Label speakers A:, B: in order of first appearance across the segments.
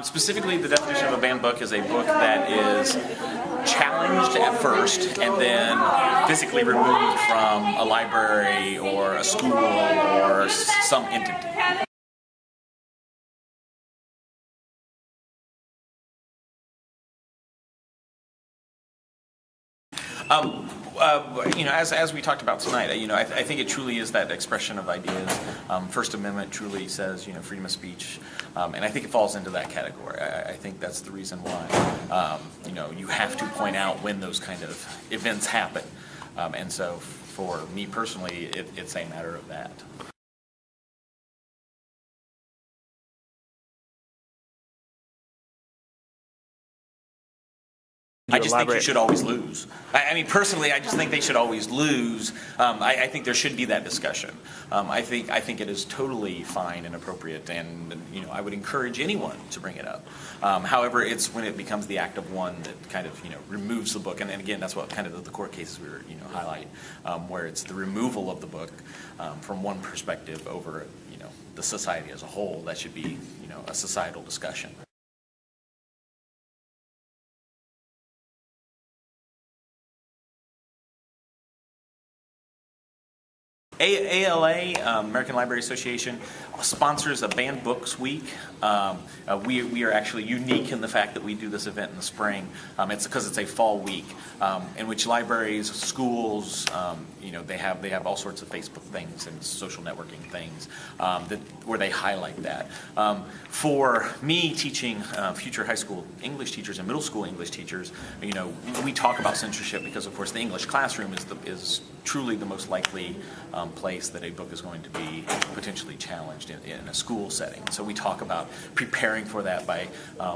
A: Specifically, the definition of a banned book is a book that is challenged at first and then physically removed from a library or a school or some entity. As we talked about tonight, I think it truly is that expression of ideas. First Amendment truly says, freedom of speech, and I think it falls into that category. I think that's the reason why, you have to point out when those kind of events happen, and so for me personally, it's a matter of that. I just think you should always lose. Personally, I just think they should always lose. I think there should be that discussion. I think it is totally fine and appropriate, and I would encourage anyone to bring it up. However, it's when it becomes the act of one that kind of removes the book, and again, that's what kind of the court cases we were highlight, where it's the removal of the book from one perspective over the society as a whole. That should be a societal discussion. ALA, American Library Association, sponsors a Banned Books Week. We are actually unique in the fact that we do this event in the spring. It's because it's a fall week in which libraries, schools, they have all sorts of Facebook things and social networking things where they highlight that. For me, teaching future high school English teachers and middle school English teachers, we talk about censorship because, of course, the English classroom is truly the most likely place that a book is going to be potentially challenged in a school setting. So we talk about preparing for that by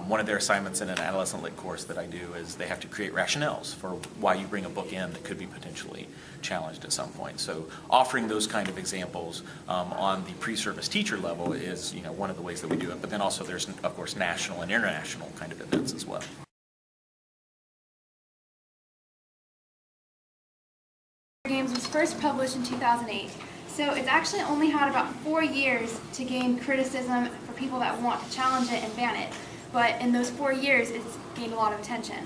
A: one of their assignments in an adolescent lit course that I do is they have to create rationales for why you bring a book in that could be potentially challenged at some point. So offering those kind of examples on the pre-service teacher level is one of the ways that we do it. But then also there's, of course, national and international kind of events as well.
B: Games was first published in 2008, so it's actually only had about 4 years to gain criticism for people that want to challenge it and ban it, but in those 4 years it's gained a lot of attention.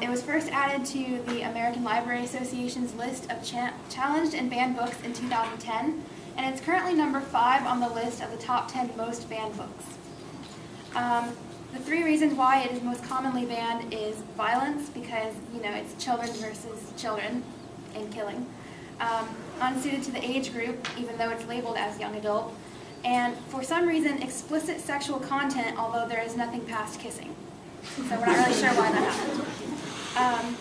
B: It was first added to the American Library Association's list of challenged and banned books in 2010, and it's currently number 5 on the list of the top 10 most banned books. The 3 reasons why it is most commonly banned is violence, because it's children versus children and killing, unsuited to the age group, even though it's labeled as young adult, and for some reason explicit sexual content, although there is nothing past kissing. So we're not really sure why that happened.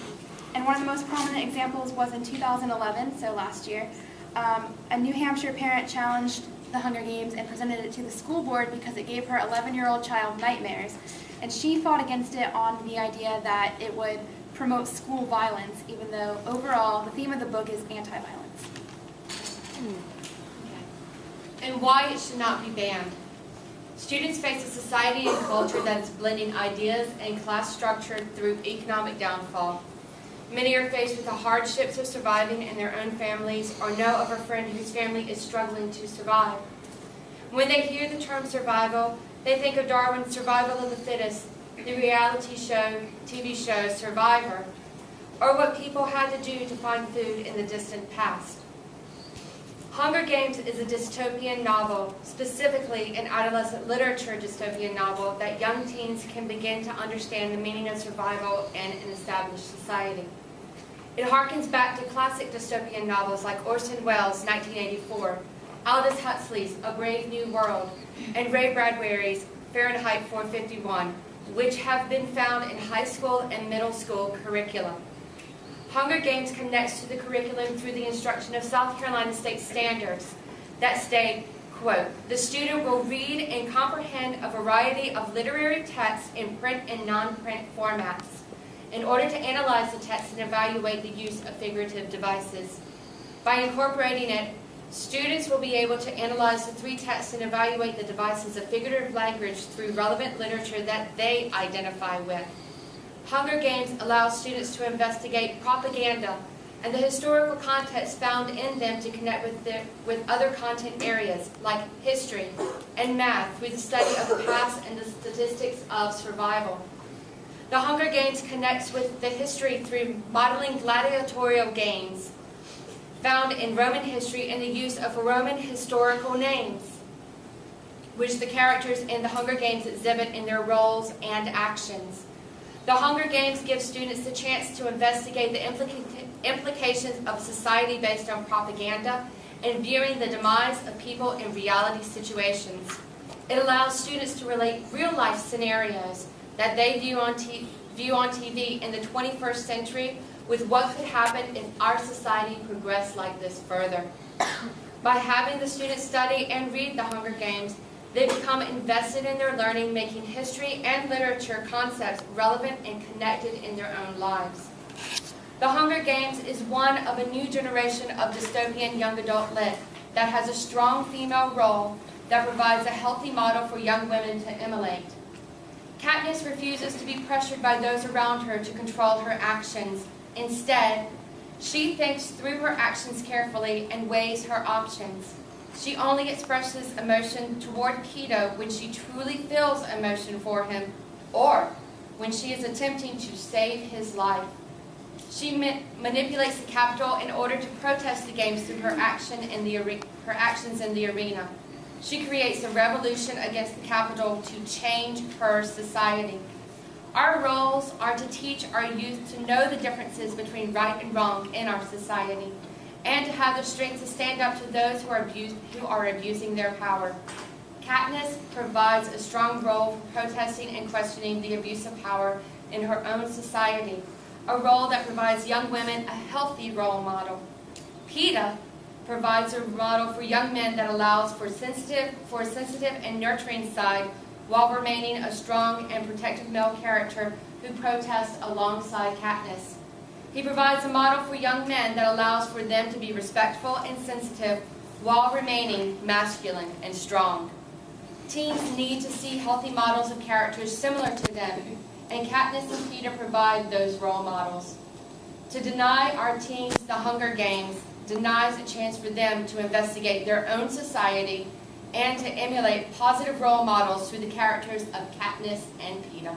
B: And one of the most prominent examples was in 2011, so last year. A New Hampshire parent challenged the Hunger Games and presented it to the school board because it gave her 11-year-old child nightmares, and she fought against it on the idea that it would promote school violence, even though overall the theme of the book is anti-violence.
C: And why it should not be banned. Students face a society and culture that is blending ideas and class structure through economic downfall. Many are faced with the hardships of surviving in their own families or know of a friend whose family is struggling to survive. When they hear the term survival, they think of Darwin's Survival of the Fittest, the reality show, TV show Survivor, or what people had to do to find food in the distant past. Hunger Games is a dystopian novel, specifically an adolescent literature dystopian novel that young teens can begin to understand the meaning of survival in an established society. It harkens back to classic dystopian novels like Orson Welles' 1984, Aldous Huxley's A Brave New World, and Ray Bradbury's Fahrenheit 451, which have been found in high school and middle school curricula. Hunger Games connects to the curriculum through the instruction of South Carolina state standards that state, quote, "The student will read and comprehend a variety of literary texts in print and non-print formats in order to analyze the text and evaluate the use of figurative devices. By incorporating it, students will be able to analyze the 3 texts and evaluate the devices of figurative language through relevant literature that they identify with. Hunger Games allows students to investigate propaganda, and the historical context found in them to connect with other content areas like history and math through the study of the past and the statistics of survival. The Hunger Games connects with the history through modeling gladiatorial games found in Roman history and the use of Roman historical names, which the characters in the Hunger Games exhibit in their roles and actions. The Hunger Games give students the chance to investigate the implications of a society based on propaganda and viewing the demise of people in reality situations. It allows students to relate real-life scenarios that they view on TV in the 21st century with what could happen if our society progressed like this further. By having the students study and read the Hunger Games, they become invested in their learning, making history and literature concepts relevant and connected in their own lives. The Hunger Games is one of a new generation of dystopian young adult lit that has a strong female role that provides a healthy model for young women to emulate. Katniss refuses to be pressured by those around her to control her actions. Instead, she thinks through her actions carefully and weighs her options. She only expresses emotion toward Peeta when she truly feels emotion for him or when she is attempting to save his life. She manipulates the Capitol in order to protest the games through her actions in the arena. She creates a revolution against the Capitol to change her society. Our roles are to teach our youth to know the differences between right and wrong in our society, and to have the strength to stand up to those who are abusing their power. Katniss provides a strong role for protesting and questioning the abuse of power in her own society, a role that provides young women a healthy role model. Peeta provides a model for young men that allows for a sensitive and nurturing side while remaining a strong and protective male character who protests alongside Katniss. He provides a model for young men that allows for them to be respectful and sensitive while remaining masculine and strong. Teens need to see healthy models of characters similar to them, and Katniss and Peeta provide those role models. To deny our teens the Hunger Games denies a chance for them to investigate their own society and to emulate positive role models through the characters of Katniss and Peeta.